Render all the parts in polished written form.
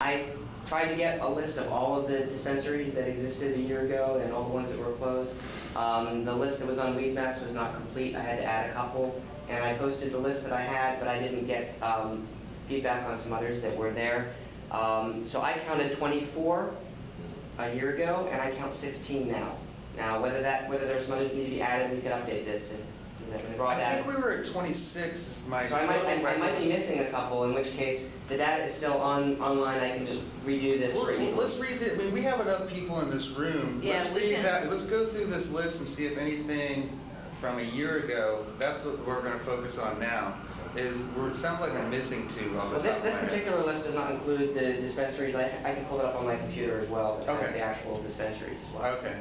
I tried to get a list of all of the dispensaries that existed a year ago and all the ones that were closed. The list that was on Weed Maps was not complete. I had to add a couple, and I posted the list that I had, but I didn't get feedback on some others that were there. So I counted 24 a year ago, and I count 16 now. Now, whether there's some others that need to be added, we could update this. I think we were at 26. So I might be missing a couple, in which case the data is still online. I can just redo this. Let's read it. I mean, we have enough people in this room. Yeah, let's read that. Let's go through this list and see if anything from a year ago. That's what we're going to focus on now. It sounds like we're missing two on the top. This particular list does not include the dispensaries. I can pull it up on my computer as well. It has the actual dispensaries as well. Okay.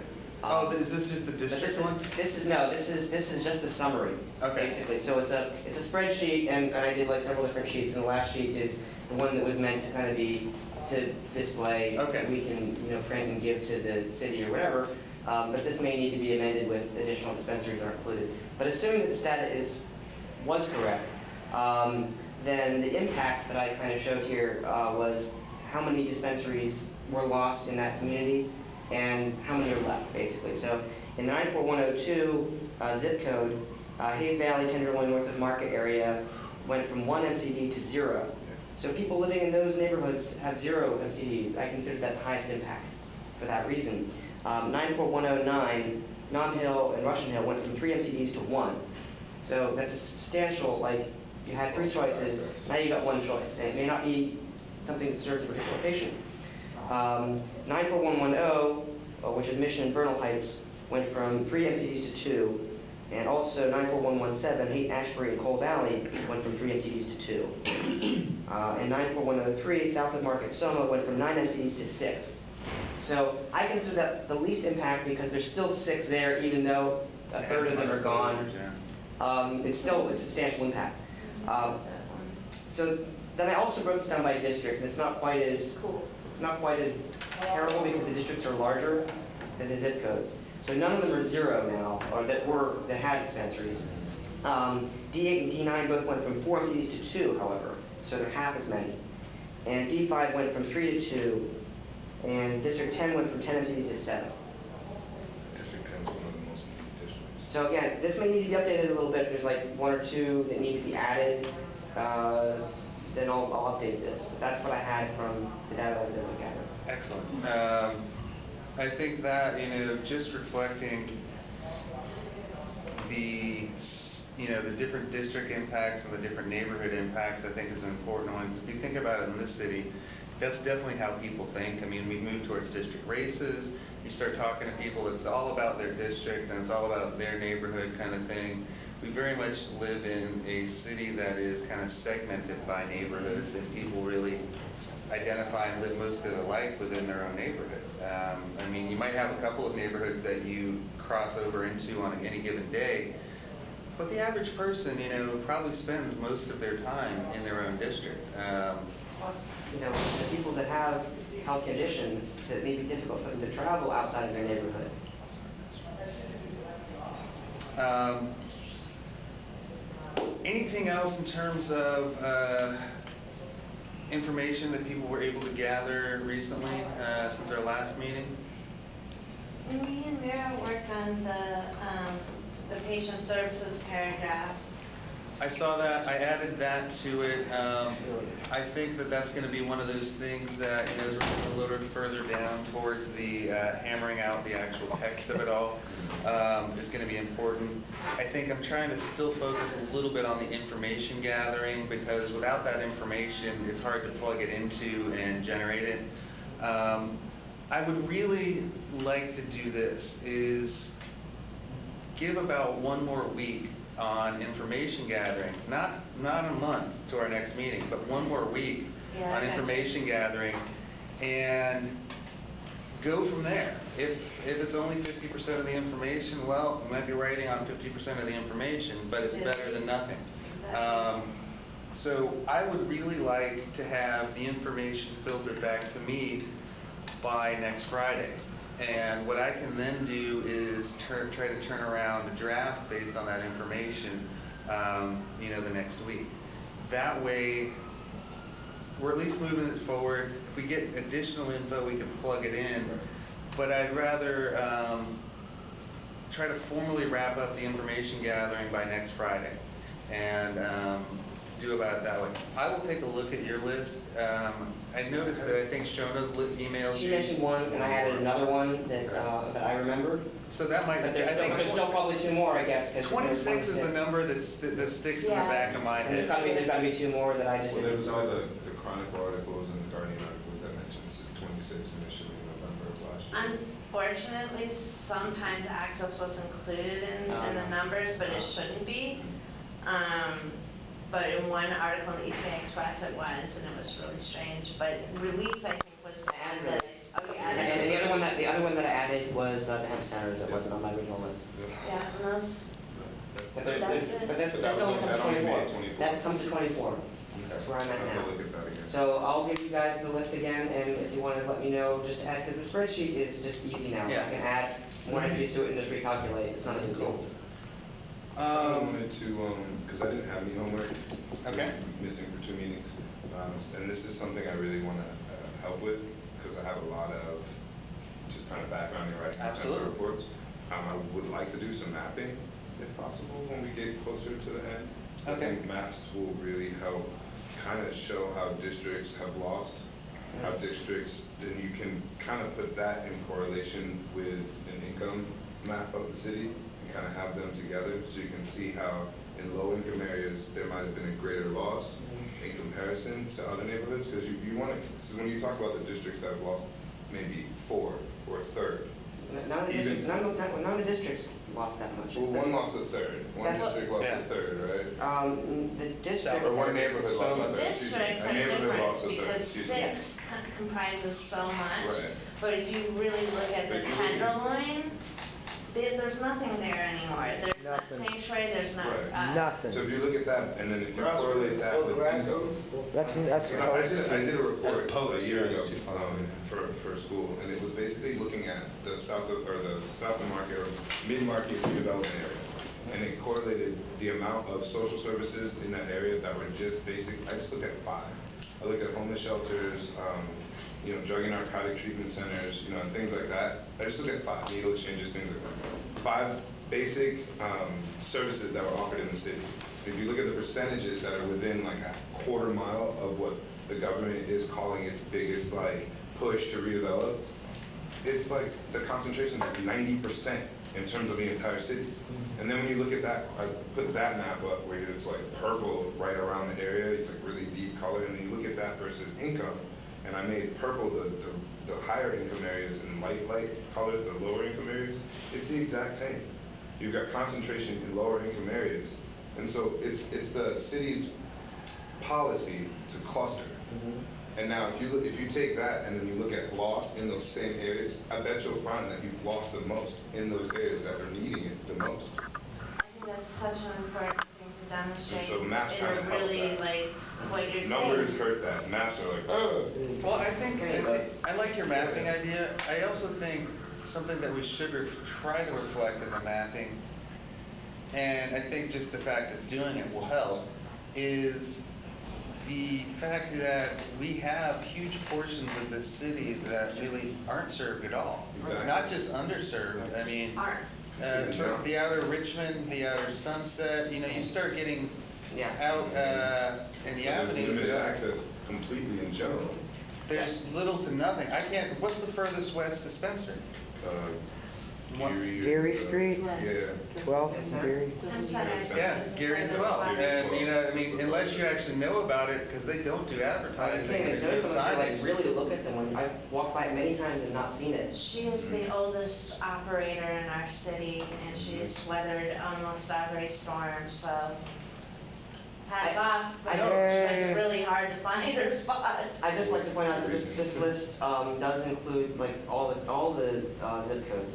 Is this just the district one? This is just the summary. Okay. Basically, so it's a spreadsheet, and I did like several different sheets, and the last sheet is the one that was meant to kind of be to display. Okay. That we can print and give to the city or whatever. But this may need to be amended with additional dispensaries are included. But assuming that this data was correct, then the impact that I kind of showed here was how many dispensaries were lost in that community and how many are left, basically. So in the 94102 zip code, Hayes Valley, Tenderloin, north of Market area went from 1 MCD to 0. So people living in those neighborhoods have 0 MCDs. I consider that the highest impact for that reason. 94109, Nom Hill and Russian Hill went from 3 MCDs to 1. So that's a substantial, like, you had 3 choices, now you got 1 choice. And it may not be something that serves a particular patient. 94110, which is Mission and Vernal Heights, went from 3 MCDs to 2. And also 94117, Haight Ashbury and Cole Valley, went from 3 MCDs to 2. And 94103, south of Market Soma, went from 9 MCDs to 6. So I consider that the least impact because there's still 6 there, even though a third of them are gone. It's still a substantial impact. So then I also broke this down by district, and it's not quite as terrible because the districts are larger than the zip codes. So none of them are 0 now, or that had dispensaries. D8 and D9 both went from 4 MCDs to 2, however, so they're half as many. And D5 went from 3 to 2, and District 10 went from 10 MCDs to 7. District 10 is one of the most needy districts. So again, this may need to be updated a little bit. If there's like 1 or 2 that need to be added, then I'll update this. But that's what I had from the data I was able to gather. Excellent. I think that, just reflecting the different district impacts and the different neighborhood impacts, I think is an important one. So if you think about it in this city, that's definitely how people think. I mean, we move towards district races. You start talking to people, it's all about their district and it's all about their neighborhood kind of thing. We very much live in a city that is kind of segmented by neighborhoods, and people really identify and live most of their life within their own neighborhood. I mean, you might have a couple of neighborhoods that you cross over into on any given day, but the average person, probably spends most of their time in their own district. Plus, the people that have health conditions that may be difficult for them to travel outside of their neighborhood. Anything else in terms of information that people were able to gather recently since our last meeting? Me and Vera worked on the patient services paragraph. I saw that. I added that to it. I think that that's going to be one of those things that is a little bit further down towards the hammering out the actual text of it all. Is going to be important. I think I'm trying to still focus a little bit on the information gathering, because without that information, it's hard to plug it into and generate it. I would really like to do this, is give about 1 more week on information gathering, not a month to our next meeting, but 1 more week on information gathering, and go from there. If it's only 50% of the information, well, we might be writing on 50% of the information, but it's better than nothing. So I would really like to have the information filtered back to me by next Friday. And what I can then do is try to turn around a draft based on that information, the next week. That way, we're at least moving this forward. we get additional info, we can plug it in. But I'd rather try to formally wrap up the information gathering by next Friday and do about it that way. I will take a look at your list. I noticed that I think Shona emailed She you. mentioned one, and I added another one that I remember. So that might, But there's I think still probably two more, I guess. 'Cause 26 is the number that sticks in the back of my And there's head. got to be two more that I just Well, didn't. there was all the Chronicle articles and the Guardian articles that mentioned 26 initially in November of last year. Unfortunately, sometimes access was included in the numbers, but it shouldn't be. But in one article in the East Bay Express it was, and it was really strange. But relief, I think, was to add that. And the other one that I added was the hemp centers. That wasn't on my original list. Yeah, and those. But That's that still comes to 24. 24. That comes to 24. That's where I'm at I'll now. look at that again. So I'll give you guys the list again, and if you want to let me know, just add, because the spreadsheet is just easy now. Yeah. I can add more entries to it and just recalculate. It's not a big deal. I wanted to, because I didn't have any homework. Okay. Missing for 2 meetings. And this is something I really want to help with, because I have a lot of just kind of background in writing these types of reports. I would like to do some mapping, if possible, when we get closer to the end. I think maps will really help kind of show how districts have lost, how districts, then you can kind of put that in correlation with an income map of the city and kind of have them together so you can see how in low-income areas there might have been a greater loss in comparison to other neighborhoods, because you want to, when you talk about the districts that have lost maybe 4 or a third. None of the districts lost that much. Well, one lost a third. One district lost a third, right? The district. Or one neighborhood lost a third. Districts are A neighborhood different lost a third, because excuse me. 6 comprises so much. Right. But if you really look at the Tenderloin, there's nothing there anymore. There's not sanctuary, there's not. Right. Nothing. So if you look at that, and then if you correlate that with income. That's I did a report a year ago for school, and it was basically looking at the south of the market or mid-market redevelopment area, and it correlated the amount of social services in that area that were just basic. I just looked at 5. I looked at homeless shelters, drug and narcotic treatment centers, and things like that. I just looked at 5 needle exchanges, things like that. 5 basic services that were offered in the city. If you look at the percentages that are within like a quarter mile of what the government is calling its biggest push to redevelop, it's like the concentration is like 90% in terms of the entire city. And then when you look at that, I put that map up where it's like purple right around the area, it's like really deep color, and then you look at that versus income, and I made purple the higher income areas and light colors, the lower income areas. It's the exact same. You've got concentration in lower income areas. And so it's the city's policy to cluster. And now if you take that and then you look at loss in those same areas, I bet you'll find that you've lost the most in those areas that are needing it the most. I think that's such an important thing to demonstrate. And so maps kind of help really that. like what you're saying. Numbers hurt that. Maps are like, oh. Well, I like your mapping idea. I also think something that we should try to reflect in the mapping, and I think just the fact of doing it will help, is the fact that we have huge portions of the city that really aren't served at all. Exactly. Not just underserved. I mean, the outer Richmond, the outer Sunset, you start getting out in the avenues. Limited access completely in general. There's little to nothing. What's the furthest west dispensary? Geary Street? Yeah. 12th, Geary. I'm sorry. Yeah, Geary and 12. And unless you actually know about it, because they don't do advertising, There's there's no signage. really look at them. When I've walked by it many times and not seen it. She is the oldest operator in our city, and she's weathered almost every storm, so hats off. But it's really hard to find her spots. I'd just like to point out that this list does include all the zip codes,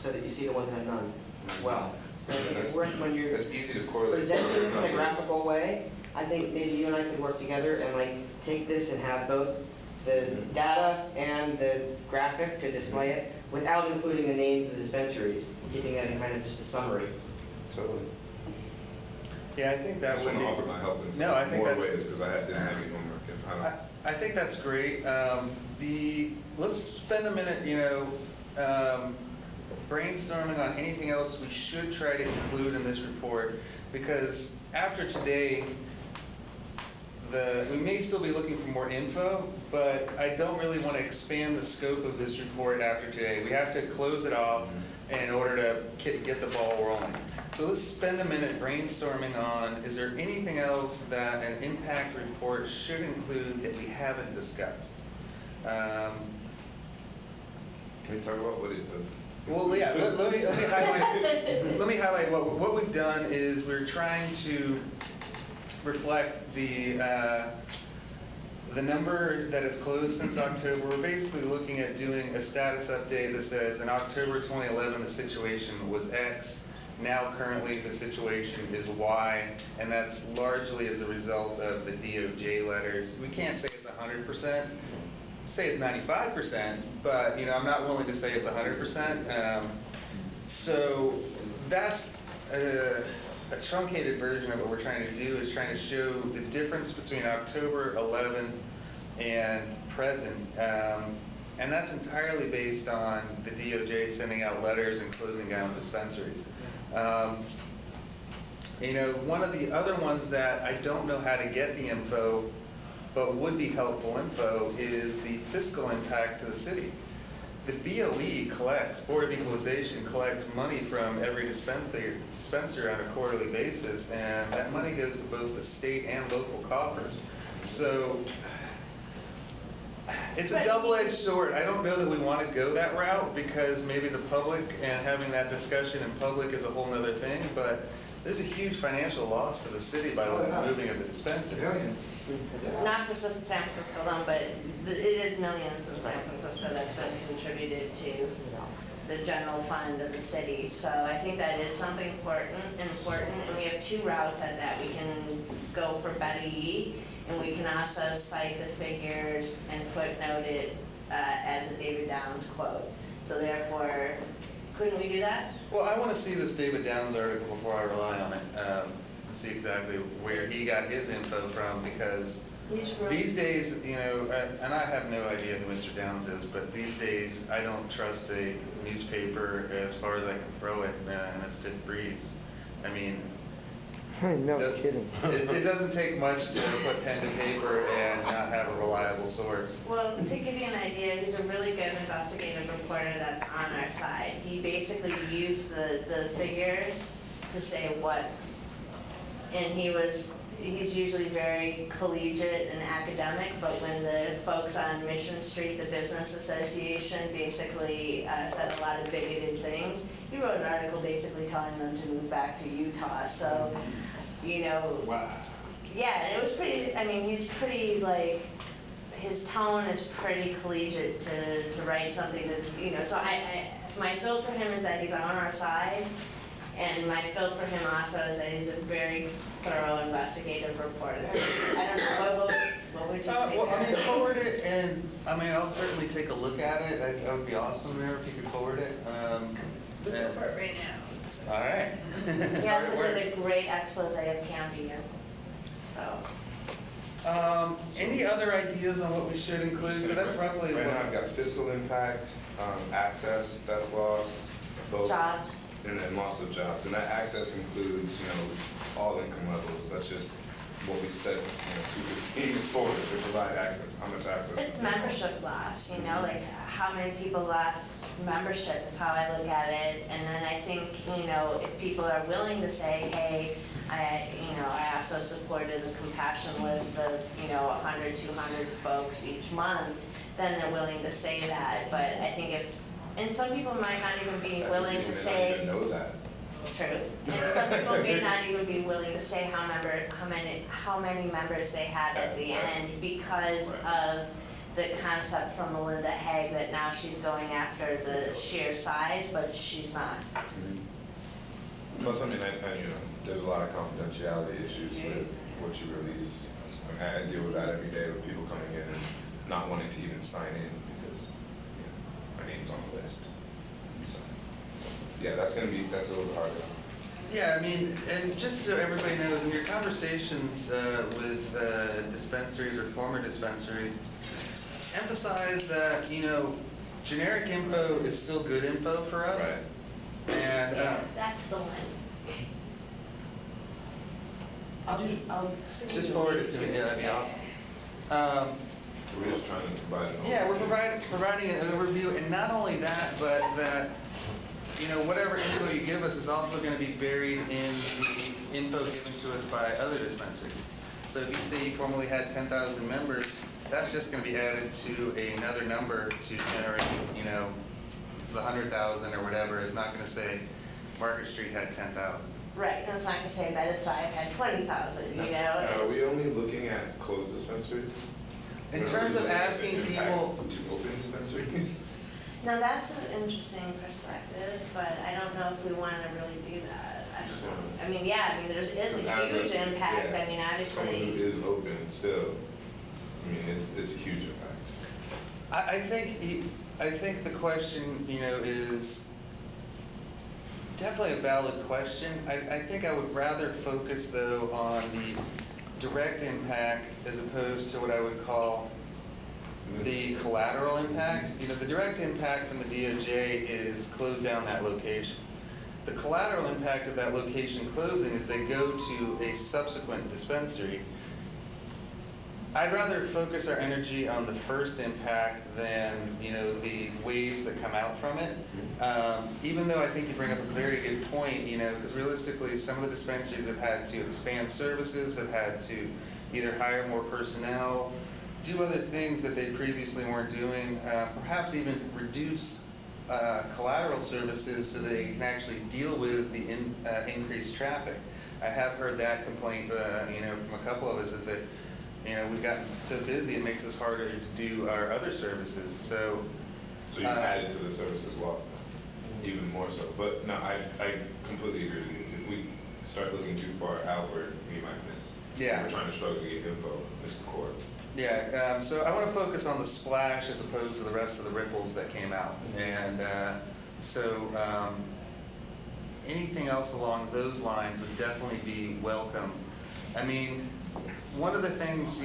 so that you see the ones that have none as well. So I think it's worth when you're It's easy to correlate. presenting this in a graphical way. I think maybe you and I could work together and take this and have both the data and the graphic to display it without including the names of the dispensaries, keeping it in kind of just a summary. Totally. Yeah, I think that I just would want be. to offer my help in No, I think more that's. ways because I didn't have any homework. I think that's great. Let's spend a minute, brainstorming on anything else we should try to include in this report, because after today, we may still be looking for more info, but I don't really want to expand the scope of this report after today. We have to close it off in order to get the ball rolling. So let's spend a minute brainstorming on, is there anything else that an impact report should include that we haven't discussed? Can we talk about what it does? Well, yeah, let me highlight what we've done is we're trying to reflect the number that have closed since October. We're basically looking at doing a status update that says in October 2011 the situation was X, now currently the situation is Y, and that's largely as a result of the DOJ letters. We can't say it's 100%, say it's 95%, but I'm not willing to say it's 100%. So that's a truncated version of what we're trying to do, is trying to show the difference between October 11 and present. And that's entirely based on the DOJ sending out letters and closing down dispensaries. One of the other ones that I don't know how to get the info, but would be helpful info, is the fiscal impact to the city. The BOE collects, Board of Equalization collects money from every dispenser on a quarterly basis, and that money goes to both the state and local coffers. So it's a double-edged sword. I don't know that we want to go that route, because maybe the public, and having that discussion in public is a whole other thing, but there's a huge financial loss to the city by the moving of the dispensary. Not for San Francisco alone, but it is millions in San Francisco that's been contributed to the general fund of the city. So I think that is something important, and we have two routes at that. We can go for Betty E, and we can also cite the figures and footnote it as a David Downs quote. So therefore, couldn't we do that? Well, I want to see this David Downs article before I rely on it, and see exactly where he got his info from, because these days, and I have no idea who Mr. Downs is, but these days I don't trust a newspaper as far as I can throw it in a stiff breeze. I mean, No kidding. It doesn't take much to put pen to paper and not have a reliable source. Well, to give you an idea, he's a really good investigative reporter that's on our side. He basically used the figures to say what, and he's usually very collegiate and academic, but when the folks on Mission Street, the business association, basically said a lot of bigoted things, he wrote an article basically telling them to move back to Utah. So, Wow. Yeah, it was pretty, he's pretty, his tone is pretty collegiate to write something that, so my feel for him is that he's on our side, and my feel for him also is that he's a very thorough investigative reporter. I don't know, what would you say? Well, forward it, and I'll certainly take a look at it. That would be awesome there if you could forward it. Looking for it right now. All right. He also did a great expose of Cambia. So. Any other ideas on what we should include? So that's roughly right now I've got fiscal impact, access that's lost, both Jobs. and then loss of jobs. And that access includes, all income levels. That's just what we set, 215 is for, to provide access. How much access? It's membership loss, like how many people lost membership is how I look at it. And then I think, if people are willing to say, hey, I also supported the compassion list of, 100, 200 folks each month, then they're willing to say that. But I think and some people might not even be willing to say. Even know that. True. And some people may not even be willing to say how many members they had at the end because of the concept from Melinda Haig that now she's going after the sheer size, but she's not. Plus, there's a lot of confidentiality issues with what you release. I deal with that every day with people coming in and not wanting to even sign in because my name's on the list. So, yeah, that's a little harder. Yeah, I mean, and just so everybody knows, in your conversations with dispensaries or former dispensaries, emphasize that, generic info is still good info for us. Right. And That's the one. I'll send just you a forward link it to me. it. Yeah, that'd be awesome. We're just trying to provide an overview. Yeah, we're providing an overview, and not only that, but that, whatever info you give us is also going to be buried in the info given to us by other dispensaries. So if you say you formerly had 10,000 members, that's just going to be added to another number to generate, the 100,000 or whatever. It's not going to say Market Street had 10,000. Right, and it's not gonna say Bed-Stuy had 20,000, Are we only looking at closed dispensaries? In We're terms only of looking at the asking impact people, to open dispensaries? Now, that's an interesting perspective, but I don't know if we wanna really do that. I don't know. I mean, yeah, there's a huge impact, Yeah, I mean, someone who obviously. is open still, it's a huge impact. I think the question, is definitely a valid question. I think I would rather focus, though, on the direct impact as opposed to what I would call the collateral impact. The direct impact from the DOJ is close down that location. The collateral impact of that location closing is they go to a subsequent dispensary. I'd rather focus our energy on the first impact than, the waves that come out from it. Even though I think you bring up a very good point, because realistically some of the dispensaries have had to expand services, have had to either hire more personnel, do other things that they previously weren't doing, perhaps even reduce collateral services so they can actually deal with the increased traffic. I have heard that complaint, from a couple of us that we've gotten so busy it makes us harder to do our other services. So you've added to the services lost now, even more so. But no, I completely agree with you. If we start looking too far outward, we might miss. Yeah. We're trying to struggle to get info, miss the core. Yeah, so I want to focus on the splash as opposed to the rest of the ripples that came out. And anything else along those lines would definitely be welcome. I mean, one of the things,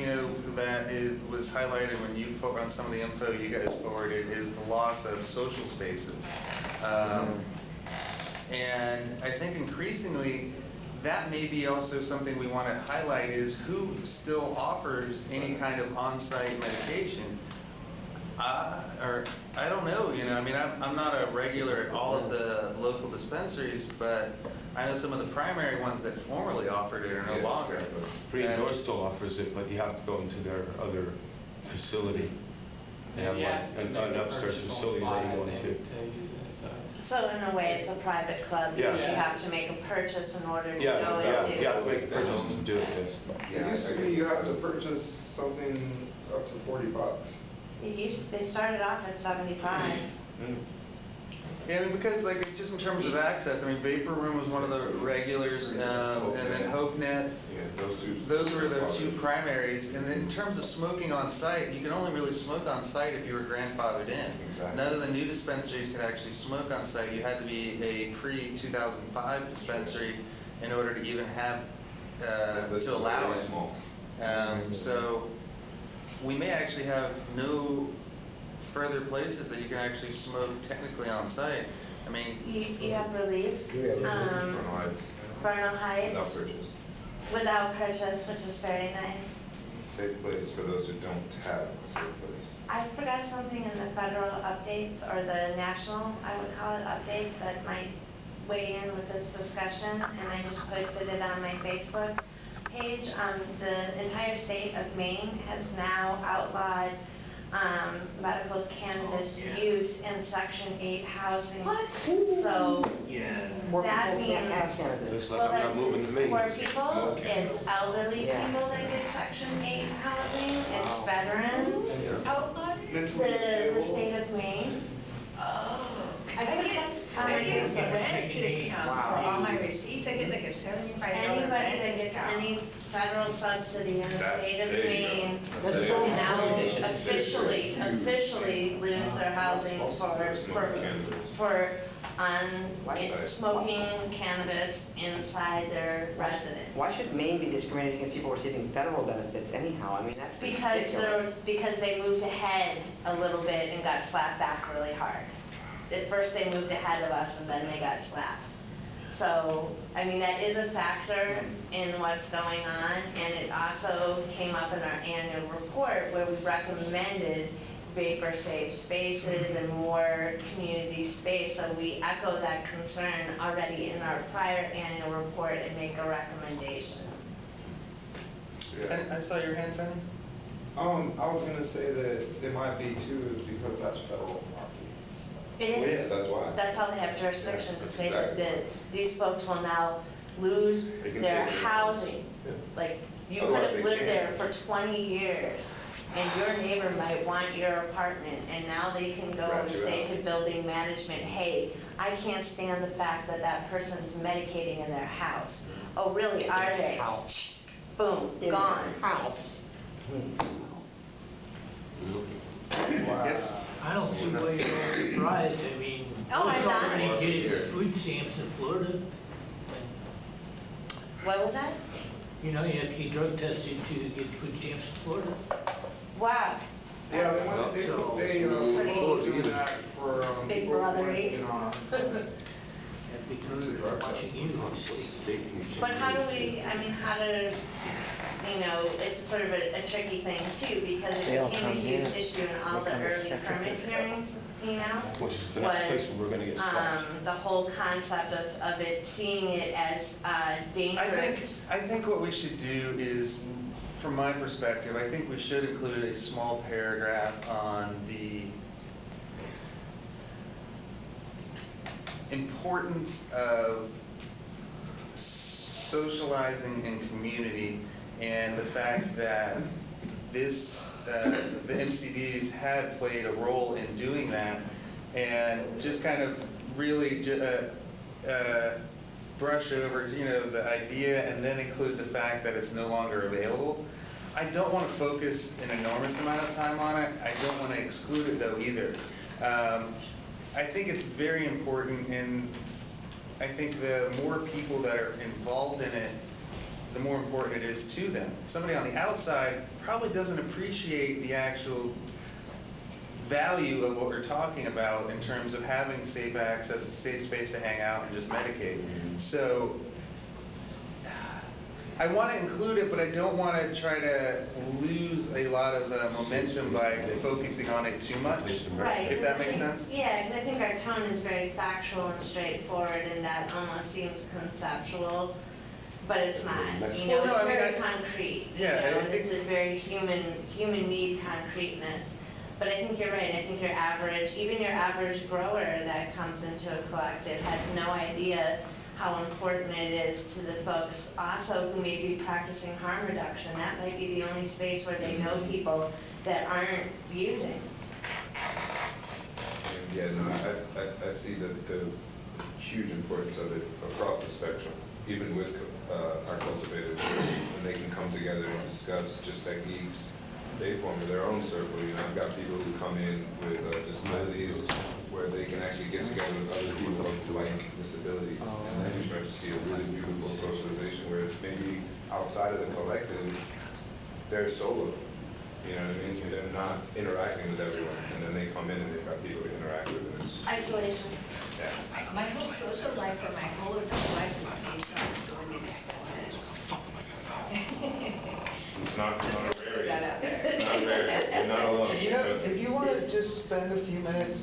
that was highlighted when you on some of the info you guys forwarded is the loss of social spaces. And I think increasingly that may be also something we want to highlight is who still offers any kind of on-site medication. Or I don't know, I'm not a regular at all of the local dispensaries, but I know some of the primary ones that formerly offered it are no longer. Green Door still offers it, but you have to go into their other facility. They have an upstairs facility that you go into. So in a way, it's a private club because you have to make a purchase in order to go into. You have to make a purchase to do it. It used to be you have to purchase something up to $40. They started off at 75. Yeah, because just in terms of access, Vapor Room was one of the regulars, and then HopeNet. Yeah, those were the two primaries. And then in terms of smoking on site, you can only really smoke on site if you were grandfathered in. Exactly. None of the new dispensaries could actually smoke on site. You had to be a pre-2005 dispensary in order to even have to allow it. Small. So we may actually have no further places that you can actually smoke technically on site. You have Relief, Bernal Heights, Without purchase. Without purchase, which is very nice. Safe place for those who don't have a safe place. I forgot something in the federal updates, or the national, I would call it, updates that might weigh in with this discussion, and I just posted it on my Facebook page. The entire state of Maine has now outlawed medical cannabis use in Section 8 housing. What? So More that people can't have means, cannabis. Looks like well, I'm not moving to Maine. poor people, it's elderly Yeah. people that get Section 8 housing, it's veterans. Outlawed? The state of Maine. Oh. I put it I get on a Facebook. rent discount for all my receipts. I get like a $75 Anybody that rent gets discount. any federal subsidy in the state of There you Maine go. That's can so now ridiculous. officially lose their housing for smoking cannabis inside their residence. Why should Maine be discriminating against people receiving federal benefits anyhow? I mean, that's ridiculous. Because they moved ahead a little bit and got slapped back really hard. At first they moved ahead of us and then they got slapped. So, I mean, that is a factor in what's going on, and it also came up in our annual report where we recommended vapor-safe spaces and more community space. So we echo that concern already in our prior annual report and make a recommendation. I saw your hand, Fanny. I was gonna say that it might be too, is because that's federal property. It Well, is. yes, that's why. That's how they have jurisdiction to That's say exactly that right. these folks will now lose They can their take it. housing. Yeah. Like, you could Otherwise have they lived can't. there for 20 years, and your neighbor might want your apartment, and now they can go Rat and you say out. to building management, hey, I can't stand the fact that that person's medicating in their house. Oh, really, are they? House. Boom, In gone. their house. Yes. I don't see why you're surprised. I mean, Oh, I'm not. already getting food stamps in Florida. What was that? You know, you have to get drug tested to get food stamps in Florida. Wow. Yeah, That's they pretty doing that for, Big people brothery. renting on. And because they're watching you. But how do we, I mean, how to, you know, it's sort of a tricky thing too, because it They all became a come huge in. issue in all They the come to early second permit system. hearings, you know? Which is the next place where we're gonna get slapped. The whole concept of it, seeing it as dangerous. I think what we should do is, from my perspective, I think we should include a small paragraph on the importance of socializing in community and the fact that this, the MCDs had played a role in doing that, and just kind of really brush over, you know, the idea and then include the fact that it's no longer available. I don't want to focus an enormous amount of time on it. I don't want to exclude it though either. I think it's very important, and I think the more people that are involved in it, the more important it is to them. Somebody on the outside probably doesn't appreciate the actual value of what we're talking about in terms of having safe access, a safe space to hang out and just medicate. So I want to include it, but I don't want to try to lose a lot of momentum by focusing on it too much. Right. If that makes sense? Yeah, because I think our tone is very factual and straightforward, and that almost seems conceptual, but it's not. You know, Well, no, it's I mean, very concrete. yeah, You know, I and think- it's a very human need concreteness. But I think you're right. I think your average, even your average grower that comes into a collective has no idea how important it is to the folks also who may be practicing harm reduction. That might be the only space where they know people that aren't using. Yeah, no, I see the huge importance of it across the spectrum, even with our cultivators, when they can come together and discuss just techniques. They form their own circle. You know, I've got people who come in with disabilities where they can actually get together with other people with like disabilities. And then you start to see a really beautiful socialization where maybe outside of the collective, they're solo. You know what I mean? They're not interacting with everyone. And then they come in and they've got people to interact with. And it's, Isolation. yeah. My whole social life or my whole adult life is based on doing the dispensaries. It's not Just a to put rarity. that out there. It's not a rarity. You're not alone. You know, if you want to just spend a few minutes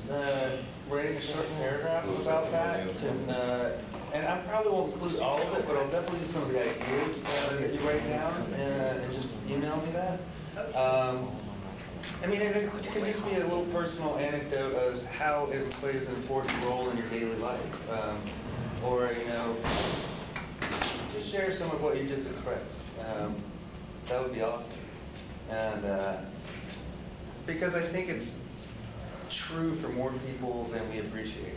writing a short paragraph about that, and I probably won't include all of it, but I'll definitely do some of the ideas that you write down, and just email me that. I mean, and it can just be a little personal anecdote of how it plays an important role in your daily life, or you know, just share some of what you just expressed. That would be awesome. And because I think it's true for more people than we appreciate.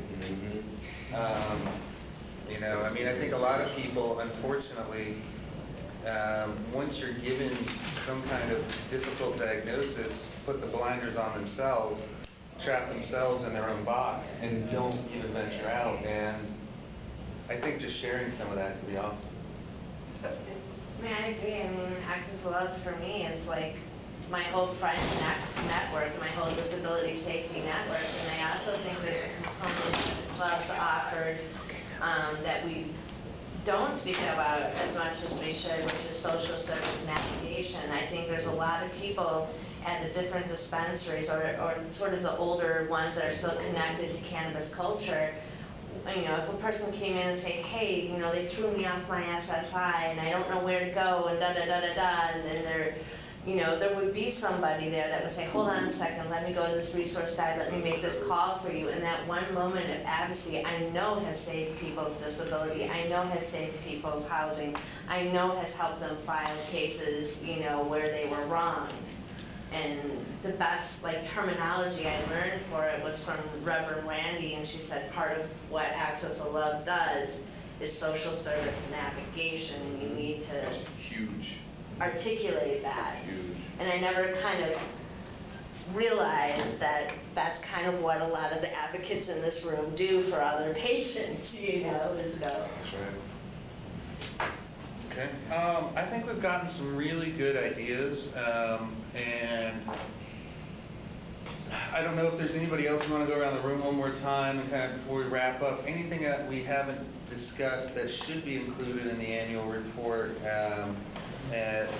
You know, I mean, I think a lot of people, unfortunately, once you're given some kind of difficult diagnosis, put the blinders on themselves trap themselves in their own box and don't even venture out. And I think just sharing some of that could be awesome. I mean, I agree. I mean, Access Love for me is like my whole friend network, my whole disability safety network. And I also think there's a component that clubs offered that we don't speak about as much as we should, which is social service navigation. I think there's a lot of people at the different dispensaries or sort of the older ones that are still connected to cannabis culture. You know, if a person came in and said, hey, you know, they threw me off my SSI and I don't know where to go and da-da-da-da-da, and then they're, you know, there would be somebody there that would say, hold on a second, let me go to this resource guide, let me make this call for you. And that one moment of advocacy, I know has saved people's disability, I know has saved people's housing, I know has helped them file cases, you know, where they were wronged. And the best, like, terminology I learned for it was from Reverend Randy, and she said part of what Access of Love does is social service navigation, and you need to That's huge. articulate that. Huge. And I never kind of realized that that's kind of what a lot of the advocates in this room do for other patients, you know, is go. That's right. Okay. I think we've gotten some really good ideas, and I don't know if there's anybody else who want to go around the room one more time and kind of before we wrap up, anything that we haven't discussed that should be included in the annual report and that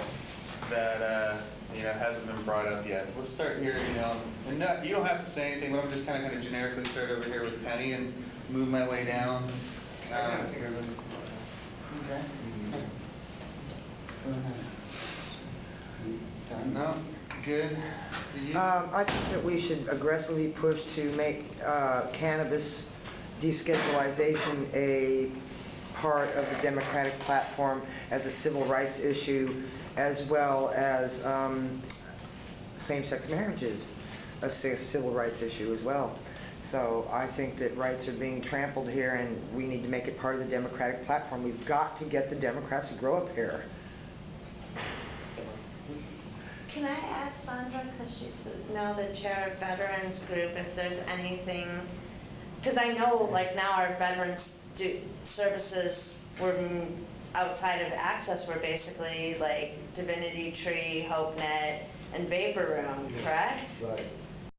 you know, hasn't been brought up yet. Let's start here. You know, and you don't have to say anything, but I'm just kind of generically start over here with Penny and move my way down. Okay. No, good. I think that we should aggressively push to make cannabis deschedulization a part of the Democratic platform as a civil rights issue, as well as same-sex marriages, a civil rights issue as well. So I think that rights are being trampled here, and we need to make it part of the Democratic platform. We've got to get the Democrats to grow up here. Can I ask Sandra, because she's now the chair of Veterans Group, if there's anything, because I know like now our veterans services were outside of Access were basically like Divinity Tree, HopeNet, and Vapor Room, correct? Right.